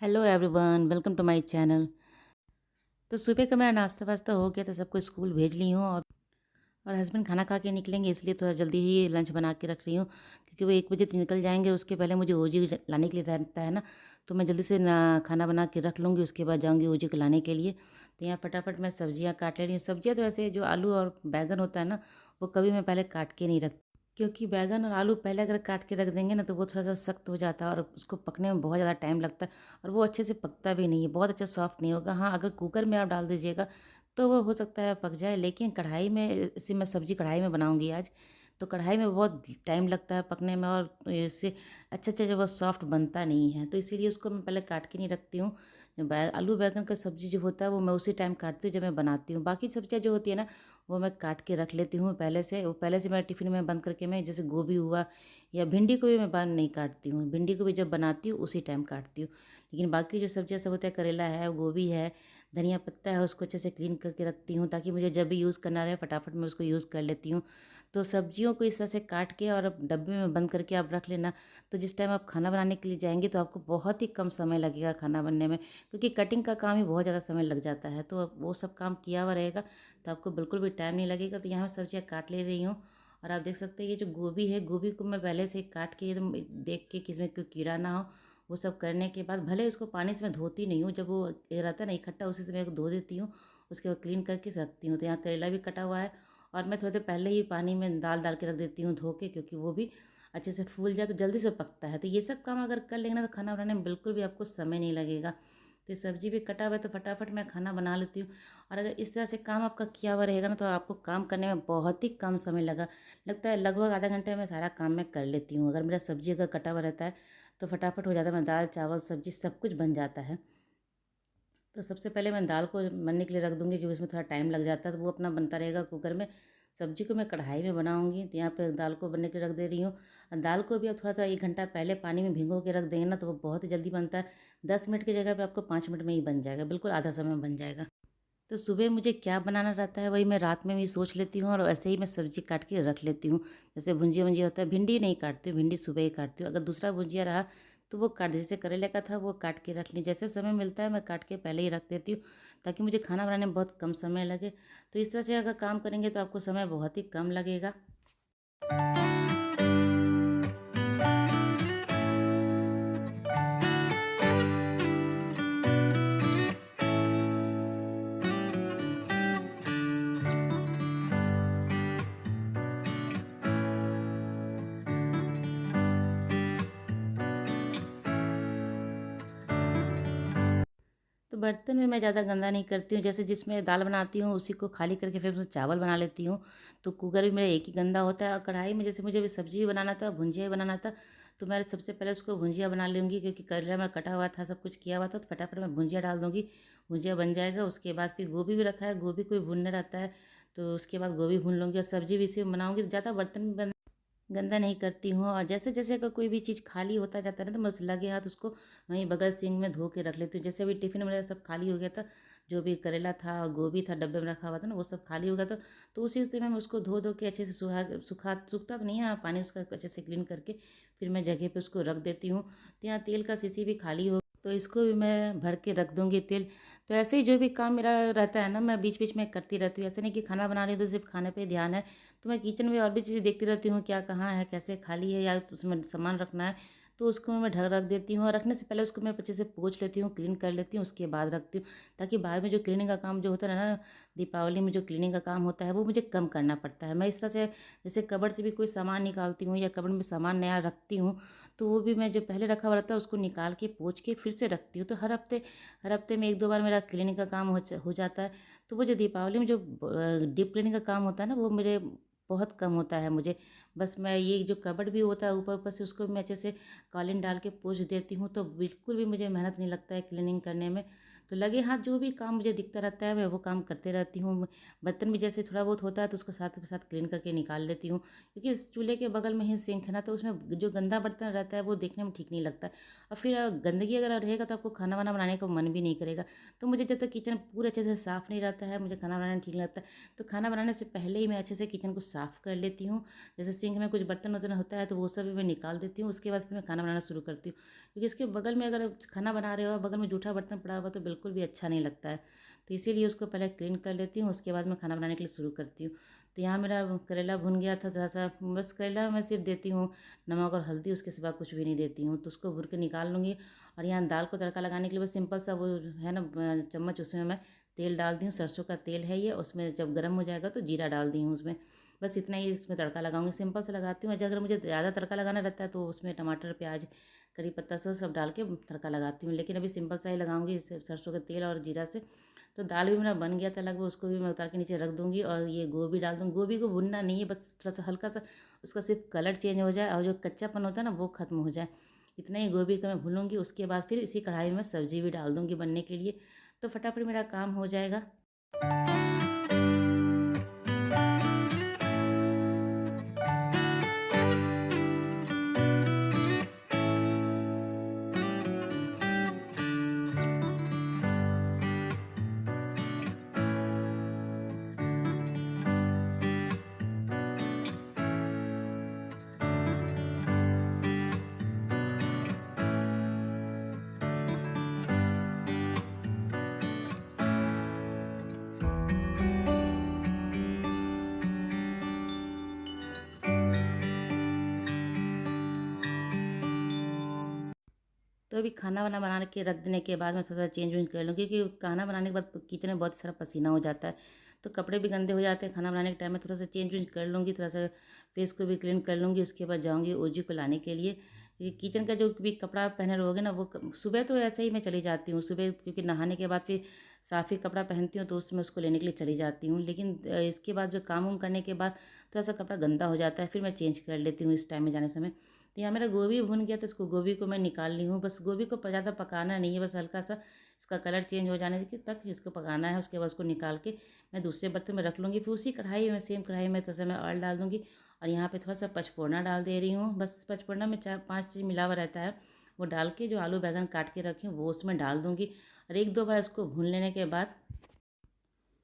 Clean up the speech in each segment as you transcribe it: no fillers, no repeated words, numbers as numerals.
Hello everyone, welcome to my channel. तो सुबह का मेरा नाश्ता वास्ता हो गया, तो सबको स्कूल भेज ली हूँ और हस्बैंड खाना खा के निकलेंगे, इसलिए थोड़ा जल्दी ही लंच बना के रख रही हूँ क्योंकि वो 1 बजे तो निकल जाएंगे। उसके पहले मुझे ओजी लाने के लिए रहता है ना, तो मैं जल्दी से ना खाना बना के रख लूँगी। उसके बाद जाऊँगी ओजी को लाने के लिए। तो यहाँ फटाफट मैं सब्जियाँ काट ले रही हूँ। सब्जियाँ तो ऐसे जो आलू और बैगन होता है ना, वो कभी मैं पहले काट के नहीं रखती, क्योंकि बैगन और आलू पहले अगर काट के रख देंगे ना, तो वो थोड़ा सा सख्त हो जाता है और उसको पकने में बहुत ज़्यादा टाइम लगता है और वो अच्छे से पकता भी नहीं है, बहुत अच्छा सॉफ्ट नहीं होगा। हाँ, अगर कुकर में आप डाल दीजिएगा तो वो हो सकता है पक जाए, लेकिन कढ़ाई में, इसे मैं सब्ज़ी कढ़ाई में बनाऊँगी आज, तो कढ़ाई में बहुत टाइम लगता है पकने में और इससे अच्छा जो वो सॉफ्ट बनता नहीं है। तो इसीलिए उसको मैं पहले काट के नहीं रखती हूँ। आलू बैंगन का सब्ज़ी जो होता है वो मैं उसी टाइम काटती हूँ जब मैं बनाती हूँ। बाकी सब्जियाँ जो होती है ना, वो मैं काट के रख लेती हूँ पहले से। वो पहले से मैं टिफ़िन में बंद करके, मैं जैसे गोभी हुआ या भिंडी को भी मैं बंद नहीं काटती हूँ, भिंडी को भी जब बनाती हूँ उसी टाइम काटती हूँ। लेकिन बाकी जो सब्जियाँ सब होता है, करेला है, गोभी है, धनिया पत्ता है, उसको अच्छे से क्लीन करके रखती हूँ ताकि मुझे जब भी यूज़ करना रहे फटाफट मैं उसको यूज़ कर लेती हूँ। तो सब्जियों को इस तरह से काट के और अब डब्बे में बंद करके आप रख लेना, तो जिस टाइम आप खाना बनाने के लिए जाएंगे तो आपको बहुत ही कम समय लगेगा खाना बनने में, क्योंकि कटिंग का काम ही बहुत ज़्यादा समय लग जाता है। तो अब वो सब काम किया हुआ रहेगा तो आपको बिल्कुल भी टाइम नहीं लगेगा। तो यहाँ मैं सब्जियाँ काट ले रही हूँ और आप देख सकते हैं ये जो गोभी है, गोभी को मैं पहले से काट के एकदम देख के कि इसमें कोई कीड़ा ना हो, वो सब करने के बाद भले उसको पानी से मैं धोती नहीं हूँ, जब वो ये रहता है ना इकट्ठा उसी से मैं धो देती हूँ, उसके बाद क्लीन करके रखती हूँ। तो यहाँ करेला भी कटा हुआ है और मैं थोड़ी देर पहले ही पानी में दाल डाल के रख देती हूँ धो के, क्योंकि वो भी अच्छे से फूल जाए तो जल्दी से पकता है। तो ये सब काम अगर कर लेंगे ना, तो खाना बनाने में बिल्कुल भी आपको समय नहीं लगेगा। तो सब्जी भी कटा हुआ है तो फटाफट मैं खाना बना लेती हूँ। और अगर इस तरह से काम आपका किया हुआ रहेगा ना, तो आपको काम करने में बहुत ही कम समय लगता है। लगभग आधा घंटे में सारा काम मैं कर लेती हूँ। अगर मेरा सब्जी अगर कटा हुआ रहता है तो फटाफट हो जाता है, मैं दाल चावल सब्जी सब कुछ बन जाता है। तो सबसे पहले मैं दाल को बनने के लिए रख दूँगी, जो इसमें थोड़ा टाइम लग जाता है तो वो अपना बनता रहेगा कुकर में। सब्जी को मैं कढ़ाई में बनाऊँगी, तो यहाँ पे दाल को बनने के लिए रख दे रही हूँ। और दाल को भी आप थोड़ा-सा 1 घंटा पहले पानी में भिगो के रख देंगे ना, तो वो बहुत ही जल्दी बनता है। 10 मिनट की जगह पे आपको 5 मिनट में ही बन जाएगा, बिल्कुल आधा समय में बन जाएगा। तो सुबह मुझे क्या बनाना रहता है वही मैं रात में भी सोच लेती हूँ और ऐसे ही मैं सब्जी काट के रख लेती हूँ। जैसे भुंजिया-वुंजिया होता है, भिंडी नहीं काटती हूँ, भिंडी सुबह ही काटती हूँ। अगर दूसरा भुंजिया रहा तो वो काट, जैसे करेले का था वो काट के रख ली। जैसे समय मिलता है मैं काट के पहले ही रख देती हूँ ताकि मुझे खाना बनाने में बहुत कम समय लगे। तो इस तरह से अगर काम करेंगे तो आपको समय बहुत ही कम लगेगा। तो बर्तन में मैं ज़्यादा गंदा नहीं करती हूँ। जैसे जिसमें दाल बनाती हूँ उसी को खाली करके फिर उसमें चावल बना लेती हूँ। तो कुकर भी मेरा एक ही गंदा होता है और कढ़ाई में जैसे मुझे भी सब्ज़ी भी बनाना था, भुंजिया भी बनाना था, तो मैं सबसे पहले उसको भुंजिया बना लूँगी, क्योंकि करेला मेरा कटा हुआ था, सब कुछ किया हुआ था, तो फटाफट मैं भुंजिया डाल दूँगी, भुंजिया बन जाएगा। उसके बाद फिर गोभी भी रखा है, गोभी को भी भूनना रहता है, तो उसके बाद गोभी भून लूँगी और सब्ज़ी भी इसी में बनाऊँगी। तो ज़्यादा बर्तन भी गंदा नहीं करती हूँ। और जैसे-जैसे अगर कोई भी चीज़ खाली होता जाता है ना, तो मैं उस लगे हाथ उसको वहीं बगल सिंक में धो के रख लेती हूँ। जैसे अभी टिफ़िन मेरा सब खाली हो गया था, जो भी करेला था, गोभी था, डब्बे में रखा हुआ था ना, वो सब खाली हो गया था, तो उसी उसी में मैं उसको धो-धो के अच्छे से सूखता तो नहीं है, हाँ, पानी उसका अच्छे से क्लीन करके फिर मैं जगह पे उसको रख देती हूँ। तो यहाँ तेल का शीशी भी खाली हो, तो इसको भी मैं भर के रख दूँगी तेल। तो ऐसे ही जो भी काम मेरा रहता है ना, मैं बीच-बीच में करती रहती हूँ। ऐसा नहीं कि खाना बना रही हूँ तो सिर्फ़ खाने पे ही ध्यान है। तो मैं किचन में और भी चीज़ें देखती रहती हूँ, क्या कहाँ है, कैसे खाली है या उसमें सामान रखना है, तो उसको मैं ढक रख देती हूँ। और रखने से पहले उसको मैं अच्छे से पोंछ लेती हूँ, क्लीन कर लेती हूँ, उसके बाद रखती हूँ, ताकि बाद में जो क्लीनिंग का काम जो होता है ना, दीपावली में जो क्लीनिंग का काम होता है वो मुझे कम करना पड़ता है। मैं इस तरह से जैसे कबर्ड से भी कोई सामान निकालती हूँ या कबर्ड में सामान नया रखती हूँ, तो वो भी मैं जो पहले रखा हुआ रहता है उसको निकाल के पोंछ के फिर से रखती हूँ। तो हर हफ्ते में 1-2 बार मेरा क्लीनिंग का काम हो जाता है। तो वो जो दीपावली में जो डीप क्लीनिंग का काम होता है ना, वो मेरे बहुत कम होता है मुझे। बस मैं ये जो कबर्ड भी होता है ऊपर-ऊपर से, उसको मैं अच्छे से कालीन डाल के पोंछ देती हूँ, तो बिल्कुल भी मुझे मेहनत नहीं लगता है क्लीनिंग करने में। तो लगे हाथ जो भी काम मुझे दिखता रहता है मैं वो काम करते रहती हूँ। बर्तन भी जैसे थोड़ा बहुत होता है तो उसको साथ के साथ क्लीन करके निकाल लेती हूँ, क्योंकि इस चूल्हे के बगल में ही सिंक है ना, तो उसमें जो गंदा बर्तन रहता है वो देखने में ठीक नहीं लगता है। और फिर गंदगी अगर रहेगा तो आपको खाना वाना बनाने का मन भी नहीं करेगा। तो मुझे जब तक किचन पूरे अच्छे से साफ़ नहीं रहता है मुझे खाना बनाना ठीक नहीं लगता है। तो खाना बनाने से पहले ही मैं अच्छे से किचन को साफ़ कर लेती हूँ। जैसे सिंक में कुछ बर्तन वर्तन होता है तो वो सब भी मैं निकाल देती हूँ, उसके बाद फिर मैं खाना बनाना शुरू करती हूँ। क्योंकि इसके बगल में अगर खाना बना रहे हो और बगल में जूठा बर्तन पड़ा हुआ तो बिल्कुल भी अच्छा नहीं लगता है। तो इसीलिए उसको पहले क्लीन कर लेती हूँ, उसके बाद मैं खाना बनाने के लिए शुरू करती हूँ। तो यहाँ मेरा करेला भुन गया था थोड़ा सा, बस करेला मैं सिर्फ देती हूँ नमक और हल्दी, उसके सिवा कुछ भी नहीं देती हूँ। तो उसको भून के निकाल लूँगी। और यहाँ दाल को तड़का लगाने के लिए बस सिंपल सा वो है ना चम्मच, उसमें मैं तेल डाल दी हूँ, सरसों का तेल है ये। उसमें जब गर्म हो जाएगा तो जीरा डाल दी हूँ उसमें। बस इतना ही इसमें तड़का लगाऊंगी, सिंपल से लगाती हूँ। अगर मुझे ज़्यादा तड़का लगाना रहता है तो उसमें टमाटर, प्याज, करी पत्ता सब डाल के तड़का लगाती हूँ, लेकिन अभी सिंपल सा ही लगाऊंगी सरसों के तेल और जीरा से। तो दाल भी मेरा बन गया था लगभग, उसको भी मैं उतार के नीचे रख दूँगी। और ये गोभी डाल दूँगी। गोभी को भुनना नहीं है, बस थोड़ा सा हल्का सा उसका सिर्फ कलर चेंज हो जाए और जो कच्चापन होता है ना वो खत्म हो जाए, इतना ही गोभी का मैं भूनूंगी। उसके बाद फिर इसी कढ़ाई में सब्जी भी डाल दूँगी बनने के लिए, तो फटाफट मेरा काम हो जाएगा। तो अभी खाना वाना बना के रख देने के बाद मैं थोड़ा सा चेंज वेंज कर लूँ, क्योंकि खाना बनाने के बाद किचन में बहुत सारा पसीना हो जाता है, तो कपड़े भी गंदे हो जाते हैं। खाना बनाने के टाइम में थोड़ा सा चेंज वेंज कर लूँगी, थोड़ा सा फेस को भी क्लीन कर लूँगी। उसके बाद जाऊँगी ओजी को लाने के लिए, क्योंकि किचन का जो भी कपड़ा पहने रहोगे ना वो सुबह तो ऐसे ही मैं चली जाती हूँ सुबह, क्योंकि नहाने के बाद फिर साफ़ ही कपड़ा पहनती हूँ तो उसमें उसको लेने के लिए चली जाती हूँ। लेकिन इसके बाद जो काम वाम करने के बाद थोड़ा सा कपड़ा गंदा हो जाता है, फिर मैं चेंज कर लेती हूँ इस टाइम में जाने समय। तो यहाँ मेरा गोभी भुन गया, तो इसको गोभी को मैं निकाल ली हूँ। बस गोभी को ज़्यादा पकाना नहीं है, बस हल्का सा इसका कलर चेंज हो जाने तक इसको पकाना है। उसके बाद उसको निकाल के मैं दूसरे बर्तन में रख लूँगी। फिर उसी कढ़ाई में, सेम कढ़ाई में थोड़ा मैं ऑयल डाल दूँगी। और यहाँ पे थोड़ा सा पचफोड़ना डाल दे रही हूँ। बस पचफोड़ना में 4-5 चीज़ मिला हुआ रहता है, वो डाल के जो आलू बैंगन काट के रखी हूँ वो उसमें डाल दूँगी। और 1-2 बार इसको भून लेने के बाद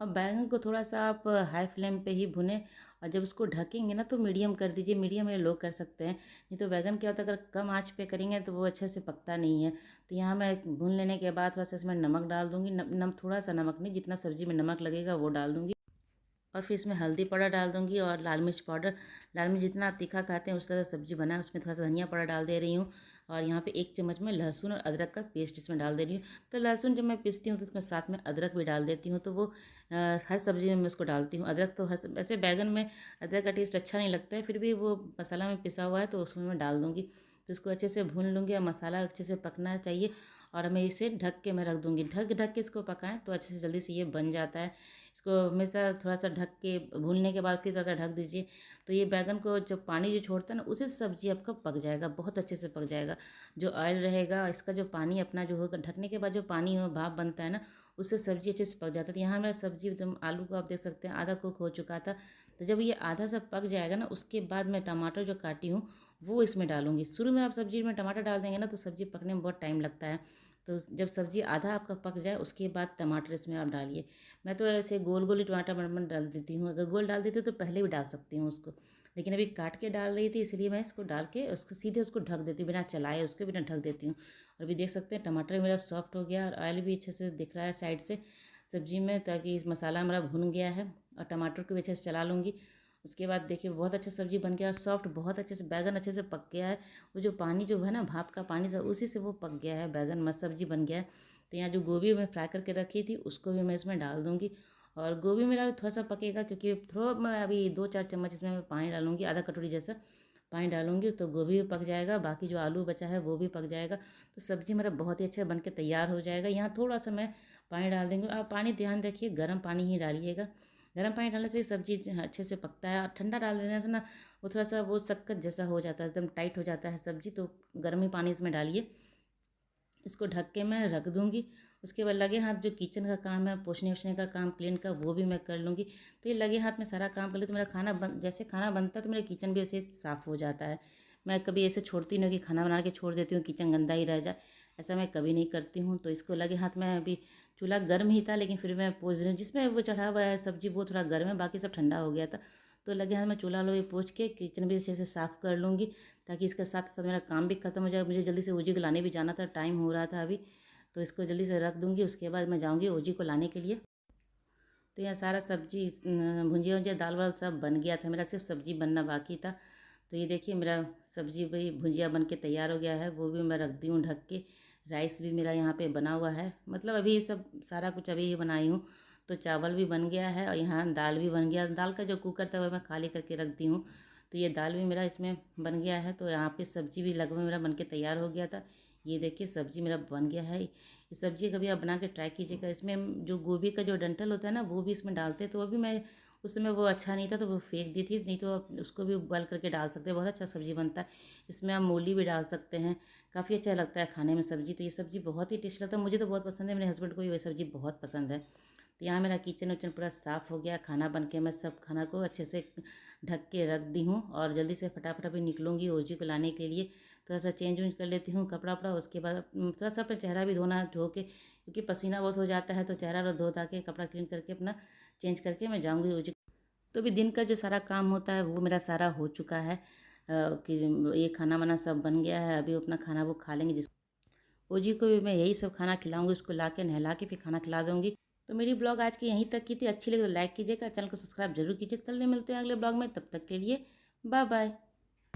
अब बैंगन को थोड़ा सा आप हाई फ्लेम पे ही भुनें। और जब उसको ढकेंगे ना तो मीडियम कर दीजिए, मीडियम या लो कर सकते हैं। नहीं तो बैंगन क्या होता है, अगर कम आंच पे करेंगे तो वो अच्छे से पकता नहीं है। तो यहाँ मैं भून लेने के बाद थोड़ा सा इसमें नमक डाल दूँगी, थोड़ा सा नमक नहीं, जितना सब्जी में नमक लगेगा वो डाल दूँगी। और फिर इसमें हल्दी पाउडर डाल दूँगी और लाल मिर्च पाउडर। लाल मिर्च जितना आप तीखा खाते हैं उस तरह से सब्ज़ी बनाए। उसमें थोड़ा सा धनिया पाउडर डाल दे रही हूँ। और यहाँ पे 1 चम्मच में लहसुन और अदरक का पेस्ट इसमें डाल दे रही हूँ। तो लहसुन जब मैं पीसती हूँ तो उसमें साथ में अदरक भी डाल देती हूँ, तो वो हर सब्ज़ी में मैं उसको डालती हूँ। अदरक तो ऐसे बैंगन में अदरक का टेस्ट अच्छा नहीं लगता है, फिर भी वो मसाला में पिसा हुआ है तो उसमें मैं डाल दूँगी। तो इसको अच्छे से भून लूँगी और मसाला अच्छे से पकना चाहिए। और मैं इसे ढक के मैं रख दूँगी। ढक ढक के इसको पकाएं तो अच्छे से जल्दी से ये बन जाता है। इसको हमेशा थोड़ा सा ढक के भूनने के बाद फिर थोड़ा सा ढक दीजिए। तो ये बैंगन को जब पानी जो छोड़ता है ना उसी से सब्जी आपका पक जाएगा, बहुत अच्छे से पक जाएगा। जो ऑयल रहेगा इसका जो पानी अपना जो होगा, ढकने के बाद जो पानी हो भाप बनता है ना, उससे सब्जी अच्छे से पक जाता है। तो यहाँ मेरा सब्जी एकदम, आलू को आप देख सकते हैं आधा कुक हो चुका था। तो जब ये आधा सा पक जाएगा ना उसके बाद मैं टमाटर जो काटी हूँ वो इसमें डालूंगी। शुरू में आप सब्जी में टमाटर डाल देंगे ना तो सब्जी पकने में बहुत टाइम लगता है। तो जब सब्जी आधा आपका पक जाए उसके बाद टमाटर इसमें आप डालिए। मैं तो ऐसे गोल गोल ही टमाटर बन डाल देती हूँ। अगर गोल डाल देती हूँ तो पहले भी डाल सकती हूँ उसको, लेकिन अभी काट के डाल रही थी इसलिए मैं इसको डाल के उसको सीधे उसको ढक देती हूँ, बिना चलाए उसको बिना ढक देती हूँ। और अभी देख सकते हैं टमाटर मेरा सॉफ्ट हो गया और ऑयल भी अच्छे से दिख रहा है साइड से सब्जी में, ताकि इस मसाला मेरा भुन गया है। और टमाटर को भी अच्छे से चला लूँगी। उसके बाद देखिए बहुत अच्छा सब्जी बन गया, सॉफ्ट, बहुत अच्छे से बैगन अच्छे से पक गया है। वो जो पानी जो है ना भाप का पानी से, उसी से वो पक गया है बैगन, मस्त सब्जी बन गया है। तो यहाँ जो गोभी मैं फ्राई करके रखी थी उसको भी मैं इसमें डाल दूँगी। और गोभी मेरा थोड़ा सा पकेगा, क्योंकि थोड़ा मैं अभी 2-4 चम्मच इसमें मैं पानी डालूँगी, आधा कटोरी जैसा पानी डालूँगी, तो गोभी भी पक जाएगा, बाकी जो आलू बचा है वो भी पक जाएगा। तो सब्ज़ी मेरा बहुत ही अच्छा बन के तैयार हो जाएगा। यहाँ थोड़ा सा मैं पानी डाल देंगे। आप पानी ध्यान रखिए, गर्म पानी ही डालिएगा। गर्म पानी डालने से सब्ज़ी अच्छे से पकता है। और ठंडा डाल देने से ना वो थोड़ा सा वो शक्कत जैसा हो जाता है, एकदम टाइट हो जाता है सब्ज़ी। तो गर्म ही पानी इसमें डालिए। इसको ढक के मैं रख दूँगी। उसके बाद लगे हाथ जो किचन का काम है, पोछने ओछने का काम, क्लीन का, वो भी मैं कर लूँगी। तो ये लगे हाथ में सारा काम कर लूँ तो मेरा खाना जैसे खाना बनता है तो मेरा किचन भी वैसे साफ़ हो जाता है। मैं कभी ऐसे छोड़ती नहीं हूँ कि खाना बना के छोड़ देती हूँ, किचन गंदा ही रह जाए, ऐसा मैं कभी नहीं करती हूँ। तो इसको लगे हाथ में अभी चूल्हा गर्म ही था, लेकिन फिर मैं पोंछ रही हूँ। जिसमें वो चढ़ा हुआ है सब्ज़ी वो थोड़ा गर्म है, बाकी सब ठंडा हो गया था। तो लगे हाथ में चूल्हा लोग पोंछ के किचन भी अच्छे से साफ़ कर लूँगी, ताकि इसके साथ साथ मेरा काम भी खत्म हो जाए। मुझे जल्दी से ओजी को लाने भी जाना था, टाइम हो रहा था अभी, तो इसको जल्दी से रख दूँगी। उसके बाद मैं जाऊँगी ओजी को लाने के लिए। तो यहाँ सारा सब्जी भुंजिया वुंजिया दाल वाल सब बन गया था, मेरा सिर्फ सब्जी बनना बाकी था। तो ये देखिए मेरा सब्जी भी भुंजिया बन के तैयार हो गया है, वो भी मैं रख दी हूँ ढक के। राइस भी मेरा यहाँ पे बना हुआ है, मतलब अभी सब सारा कुछ अभी ही बनाई हूँ। तो चावल भी बन गया है और यहाँ दाल भी बन गया। दाल का जो कुकर था वो मैं खाली करके रख दी हूँ। तो ये दाल भी मेरा इसमें बन गया है। तो यहाँ पे सब्जी भी लगभग मेरा बन के तैयार हो गया था। ये देखिए सब्जी मेरा बन गया है। ये सब्जी कभी आप बना के ट्राई कीजिएगा। इसमें जो गोभी का जो डंठल होता है ना, वो भी इसमें डालते हैं। तो अभी मैं उस समय वो अच्छा नहीं था तो वो फेंक दी थी, नहीं तो आप उसको भी बॉयल करके डाल सकते हैं, बहुत अच्छा सब्ज़ी बनता है। इसमें आप मूली भी डाल सकते हैं, काफ़ी अच्छा लगता है खाने में सब्ज़ी। तो ये सब्ज़ी बहुत ही टेस्टी लगता है, मुझे तो बहुत पसंद है, मेरे हस्बैंड को भी वही सब्ज़ी बहुत पसंद है। तो यहाँ मेरा किचन उचन पूरा साफ़ हो गया, खाना बन के मैं सब खाना को अच्छे से ढक के रख दी हूँ और जल्दी से फटाफट अभी निकलूँगी ओजी को लाने के लिए। थोड़ा सा चेंज वेंज कर लेती हूँ कपड़ा वपड़ा, उसके बाद थोड़ा सा अपना चेहरा भी धोना है, धो के, क्योंकि पसीना बहुत हो जाता है। तो चेहरा धो धा के कपड़ा क्लीन करके अपना चेंज करके मैं जाऊँगी ओजी। तो अभी दिन का जो सारा काम होता है वो मेरा सारा हो चुका है, कि ये खाना वाना सब बन गया है। अभी अपना खाना वो खा लेंगे। जिस ओजी को भी मैं यही सब खाना खिलाऊंगी, उसको ला के नहला के फिर खाना खिला दूंगी। तो मेरी ब्लॉग आज की यहीं तक की थी। अच्छी लगी तो लाइक कीजिएगा, चैनल को सब्सक्राइब जरूर कीजिए। कल मिलते हैं अगले ब्लॉग में, तब तक के लिए बाय बाय।